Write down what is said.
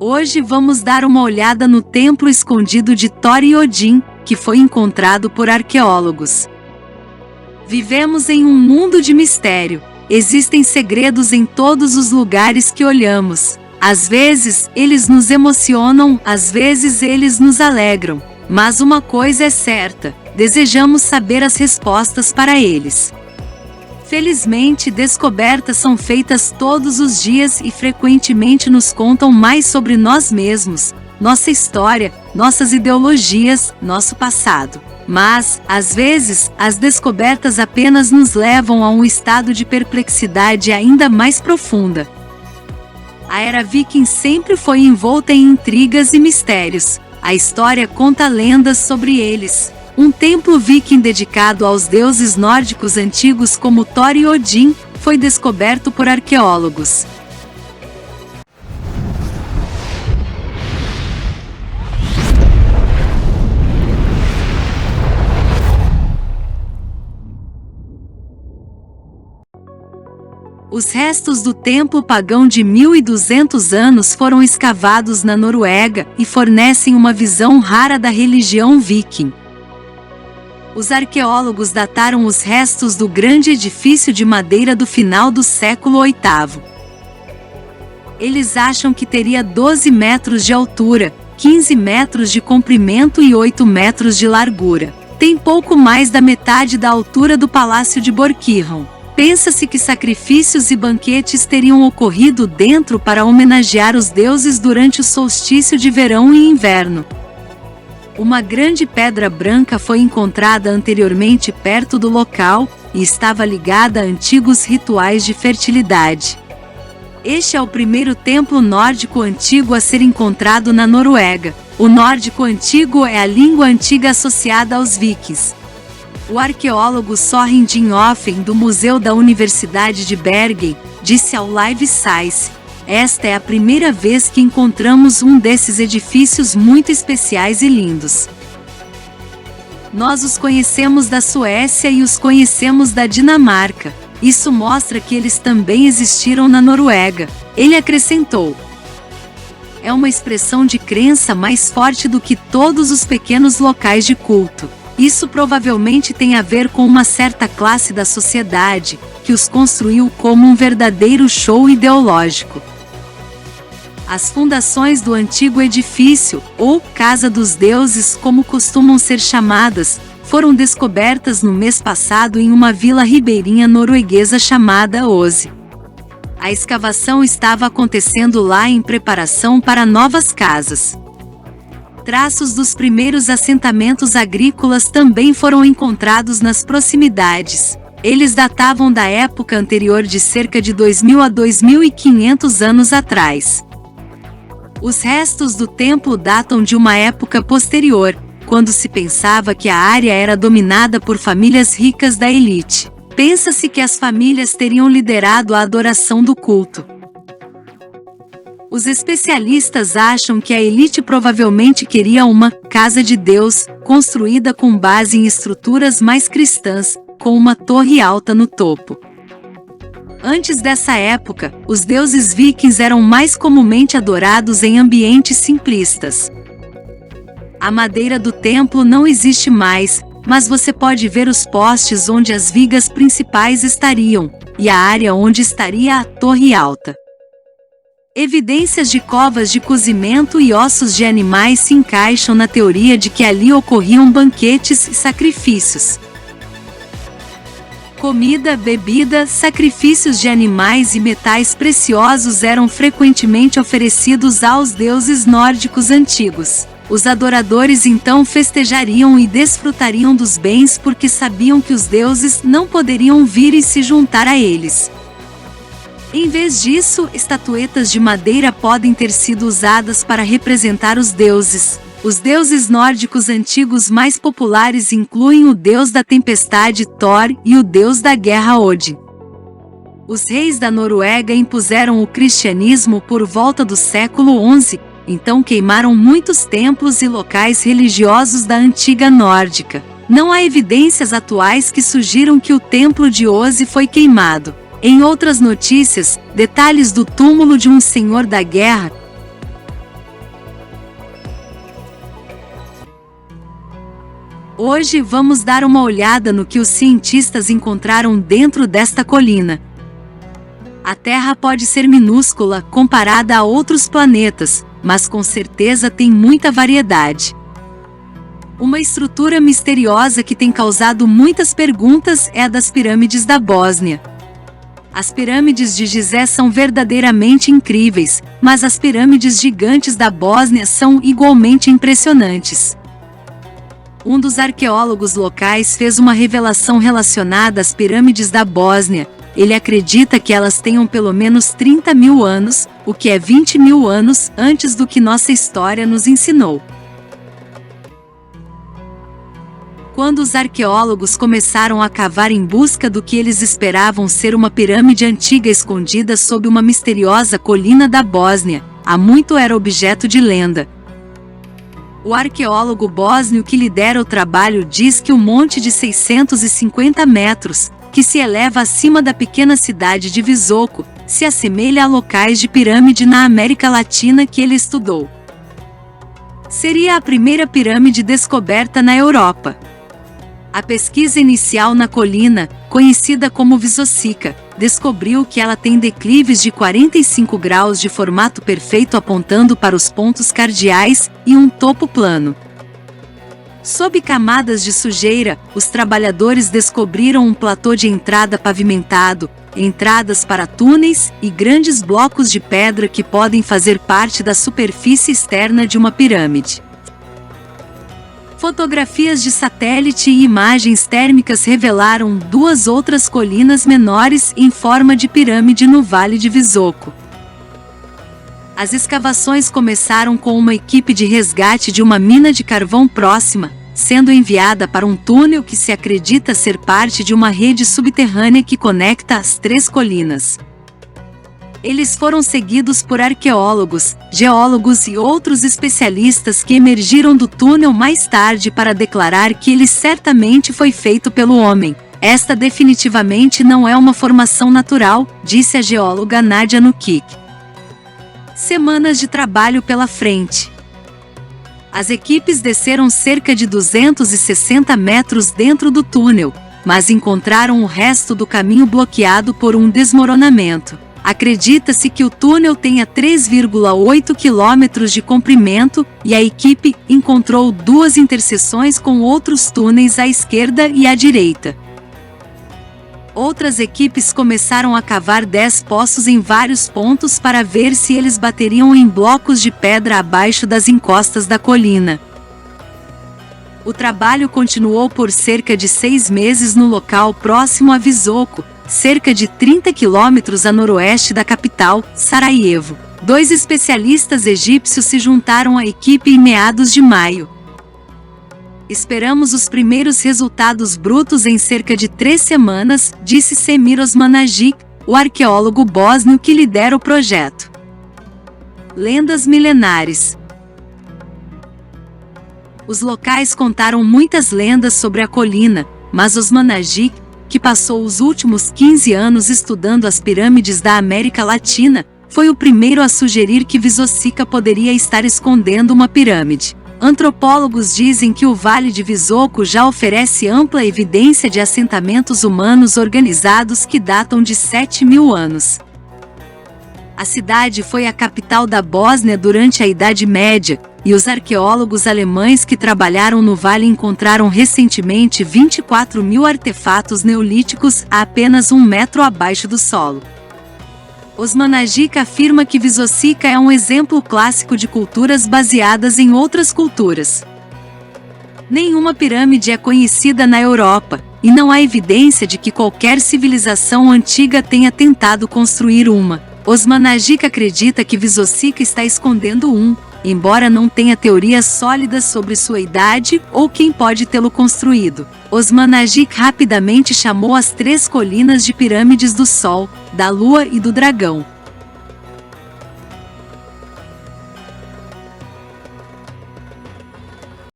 Hoje vamos dar uma olhada no templo escondido de Thor e Odin, que foi encontrado por arqueólogos. Vivemos em um mundo de mistério. Existem segredos em todos os lugares que olhamos. Às vezes, eles nos emocionam, às vezes eles nos alegram. Mas uma coisa é certa: desejamos saber as respostas para eles. Felizmente, descobertas são feitas todos os dias e frequentemente nos contam mais sobre nós mesmos, nossa história, nossas ideologias, nosso passado. Mas, às vezes, as descobertas apenas nos levam a um estado de perplexidade ainda mais profunda. A era Viking sempre foi envolta em intrigas e mistérios. A história conta lendas sobre eles. Um templo viking dedicado aos deuses nórdicos antigos como Thor e Odin foi descoberto por arqueólogos. Os restos do templo pagão de 1200 anos foram escavados na Noruega e fornecem uma visão rara da religião viking. Os arqueólogos dataram os restos do grande edifício de madeira do final do século VIII. Eles acham que teria 12 metros de altura, 15 metros de comprimento e 8 metros de largura. Tem pouco mais da metade da altura do Palácio de Borkirchen. Pensa-se que sacrifícios e banquetes teriam ocorrido dentro para homenagear os deuses durante o solstício de verão e inverno. Uma grande pedra branca foi encontrada anteriormente perto do local e estava ligada a antigos rituais de fertilidade. Este é o primeiro templo nórdico antigo a ser encontrado na Noruega. O nórdico antigo é a língua antiga associada aos vikings. O arqueólogo Soren Dinhofen, do Museu da Universidade de Bergen, disse ao Live Science: "Esta é a primeira vez que encontramos um desses edifícios muito especiais e lindos. Nós os conhecemos da Suécia e os conhecemos da Dinamarca. Isso mostra que eles também existiram na Noruega." Ele acrescentou: "É uma expressão de crença mais forte do que todos os pequenos locais de culto. Isso provavelmente tem a ver com uma certa classe da sociedade, que os construiu como um verdadeiro show ideológico." As fundações do antigo edifício, ou Casa dos Deuses como costumam ser chamadas, foram descobertas no mês passado em uma vila ribeirinha norueguesa chamada Ose. A escavação estava acontecendo lá em preparação para novas casas. Traços dos primeiros assentamentos agrícolas também foram encontrados nas proximidades. Eles datavam da época anterior de cerca de 2000 a 2500 anos atrás. Os restos do templo datam de uma época posterior, quando se pensava que a área era dominada por famílias ricas da elite. Pensa-se que as famílias teriam liderado a adoração do culto. Os especialistas acham que a elite provavelmente queria uma casa de Deus, construída com base em estruturas mais cristãs, com uma torre alta no topo. Antes dessa época, os deuses vikings eram mais comumente adorados em ambientes simplistas. A madeira do templo não existe mais, mas você pode ver os postes onde as vigas principais estariam, e a área onde estaria a torre alta. Evidências de covas de cozimento e ossos de animais se encaixam na teoria de que ali ocorriam banquetes e sacrifícios. Comida, bebida, sacrifícios de animais e metais preciosos eram frequentemente oferecidos aos deuses nórdicos antigos. Os adoradores então festejariam e desfrutariam dos bens porque sabiam que os deuses não poderiam vir e se juntar a eles. Em vez disso, estatuetas de madeira podem ter sido usadas para representar os deuses. Os deuses nórdicos antigos mais populares incluem o deus da tempestade Thor e o deus da guerra Odin. Os reis da Noruega impuseram o cristianismo por volta do século XI, então queimaram muitos templos e locais religiosos da antiga nórdica. Não há evidências atuais que sugiram que o templo de Ose foi queimado. Em outras notícias, detalhes do túmulo de um senhor da guerra Hoje vamos dar uma olhada no que os cientistas encontraram dentro desta colina. A Terra pode ser minúscula comparada a outros planetas, mas com certeza tem muita variedade. Uma estrutura misteriosa que tem causado muitas perguntas é a das pirâmides da Bósnia. As pirâmides de Gizé são verdadeiramente incríveis, mas as pirâmides gigantes da Bósnia são igualmente impressionantes. Um dos arqueólogos locais fez uma revelação relacionada às pirâmides da Bósnia. Ele acredita que elas tenham pelo menos 30 mil anos, o que é 20 mil anos antes do que nossa história nos ensinou. Quando os arqueólogos começaram a cavar em busca do que eles esperavam ser uma pirâmide antiga escondida sob uma misteriosa colina da Bósnia, há muito era objeto de lenda. O arqueólogo bósnio que lidera o trabalho diz que o monte de 650 metros, que se eleva acima da pequena cidade de Visoko, se assemelha a locais de pirâmide na América Latina que ele estudou. Seria a primeira pirâmide descoberta na Europa. A pesquisa inicial na colina, conhecida como Visocica, descobriu que ela tem declives de 45 graus de formato perfeito apontando para os pontos cardeais e um topo plano. Sob camadas de sujeira, os trabalhadores descobriram um platô de entrada pavimentado, entradas para túneis e grandes blocos de pedra que podem fazer parte da superfície externa de uma pirâmide. Fotografias de satélite e imagens térmicas revelaram duas outras colinas menores em forma de pirâmide no Vale de Visoko. As escavações começaram com uma equipe de resgate de uma mina de carvão próxima, sendo enviada para um túnel que se acredita ser parte de uma rede subterrânea que conecta as três colinas. Eles foram seguidos por arqueólogos, geólogos e outros especialistas que emergiram do túnel mais tarde para declarar que ele certamente foi feito pelo homem. Esta definitivamente não é uma formação natural, disse a geóloga Nadia Nukik. Semanas de trabalho pela frente. As equipes desceram cerca de 260 metros dentro do túnel, mas encontraram o resto do caminho bloqueado por um desmoronamento. Acredita-se que o túnel tenha 3,8 quilômetros de comprimento e a equipe encontrou duas interseções com outros túneis à esquerda e à direita. Outras equipes começaram a cavar 10 poços em vários pontos para ver se eles bateriam em blocos de pedra abaixo das encostas da colina. O trabalho continuou por cerca de 6 meses no local próximo a Visoko, cerca de 30 quilômetros a noroeste da capital, Sarajevo. 2 especialistas egípcios se juntaram à equipe em meados de maio. Esperamos os primeiros resultados brutos em cerca de 3 semanas, disse Semir Osmanagic, o arqueólogo bósnio que lidera o projeto. Lendas milenares. Os locais contaram muitas lendas sobre a colina, mas Osmanagic, que passou os últimos 15 anos estudando as pirâmides da América Latina, foi o primeiro a sugerir que Visocica poderia estar escondendo uma pirâmide. Antropólogos dizem que o Vale de Visoko já oferece ampla evidência de assentamentos humanos organizados que datam de 7.000 anos. A cidade foi a capital da Bósnia durante a Idade Média, e os arqueólogos alemães que trabalharam no vale encontraram recentemente 24.000 artefatos neolíticos a apenas 1 metro abaixo do solo. Osmanagic afirma que Visocica é um exemplo clássico de culturas baseadas em outras culturas. Nenhuma pirâmide é conhecida na Europa, e não há evidência de que qualquer civilização antiga tenha tentado construir uma. Osmanagic acredita que Visocica está escondendo um, embora não tenha teorias sólidas sobre sua idade ou quem pode tê-lo construído. Osmanagic rapidamente chamou as 3 colinas de pirâmides do Sol, da Lua e do Dragão.